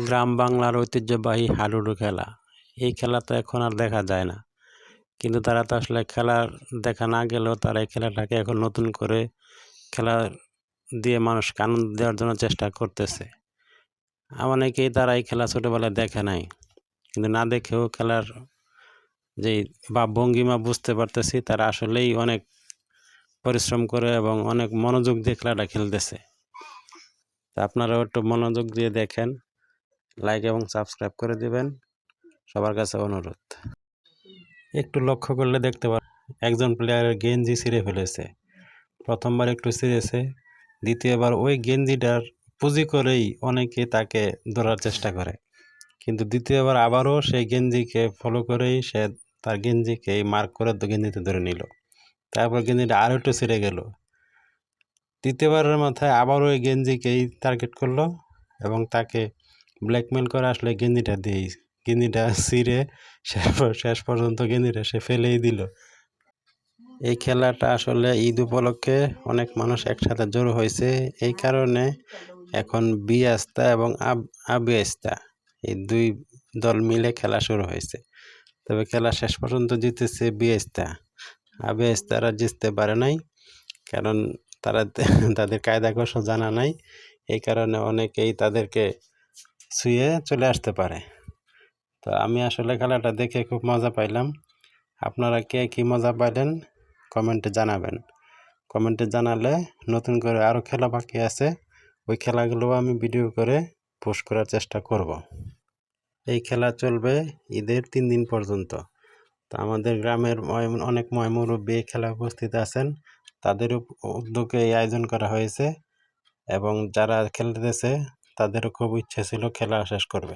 গ্রাম বাংলার ঐতিহ্যবাহী হাডুডু খেলা। এই খেলা তো এখন আর দেখা যায় না, কিন্তু তারা তো আসলে খেলার দেখা না গেলেও তারা এই খেলাটাকে এখন নতুন করে খেলা দিয়ে মানুষকে আনন্দ দেওয়ার জন্য চেষ্টা করতেছে। অনেকেই তারা এই খেলা ছোটোবেলায় দেখে নাই, কিন্তু না দেখেও খেলার যেই ভঙ্গিমা বুঝতে পারতেছি তারা আসলেই অনেক পরিশ্রম করে এবং অনেক মনোযোগ দিয়ে খেলাটা খেলতেছে। তা আপনারাও একটু মনোযোগ দিয়ে দেখেন, লাইক এবং সাবস্ক্রাইব করে দিবেন, সবার কাছে অনুরোধ। একটু লক্ষ্য করলে দেখতে পারেন একজন প্লেয়ারের গেঞ্জি ছিঁড়ে ফেলেছে। প্রথমবার একটু ছিঁড়েছে, দ্বিতীয়বার ওই গেঞ্জিটার পুঁজি করেই অনেকে তাকে ধরার চেষ্টা করে, কিন্তু দ্বিতীয়বার আবারও সেই গেঞ্জিকে ফলো করেই সে তার গেঞ্জিকে মার্ক করে গেঞ্জিতে ধরে নিল। তারপর গেঞ্জিটা আরও একটু ছিঁড়ে গেল, তৃতীয়বারের মাথায় আবারও ওই গেঞ্জিকেই টার্গেট করলো এবং তাকে ব্ল্যাকমেল করে আসলে গেঞ্জিটা দিয়েই গেঞ্জিটা ছিঁড়ে শেষ পর্যন্ত গেঞ্জিটা সে ফেলেই দিল। এই খেলাটা আসলে ঈদ উপলক্ষে অনেক মানুষ একসাথে জড়ো হয়েছে, এই কারণে এখন বিয়াস্তা এবং আবিয়াস্তা এই দুই দল মিলে খেলা শুরু হয়েছে। তবে খেলা শেষ পর্যন্ত জিতেছে বিয়াস্তা। আবিয়াস্তারা জিততে পারে নাই, কারণ তারা তাদের কায়দা কৌশল জানা নাই, এই কারণে অনেকেই তাদেরকে ছুঁয়ে চলে আসতে পারে। তো আমি আসলে খেলাটা দেখে খুব মজা পাইলাম। আপনারা কে কী মজা পাইলেন কমেন্টে জানাবেন। কমেন্টে জানালে নতুন করে আরও খেলা বাকি আছে, ওই খেলাগুলো আমি ভিডিও করে পোস্ট করার চেষ্টা করব। এই খেলা চলবে ঈদের 3 দিন পর্যন্ত। তো আমাদের গ্রামের অনেক মুরব্বী এই খেলা উপস্থিত আছেন, তাদের উদ্যোগে এই আয়োজন করা হয়েছে এবং যারা খেলতেছে তাদেরও খুব ইচ্ছে ছিল খেলা শেষ করবে।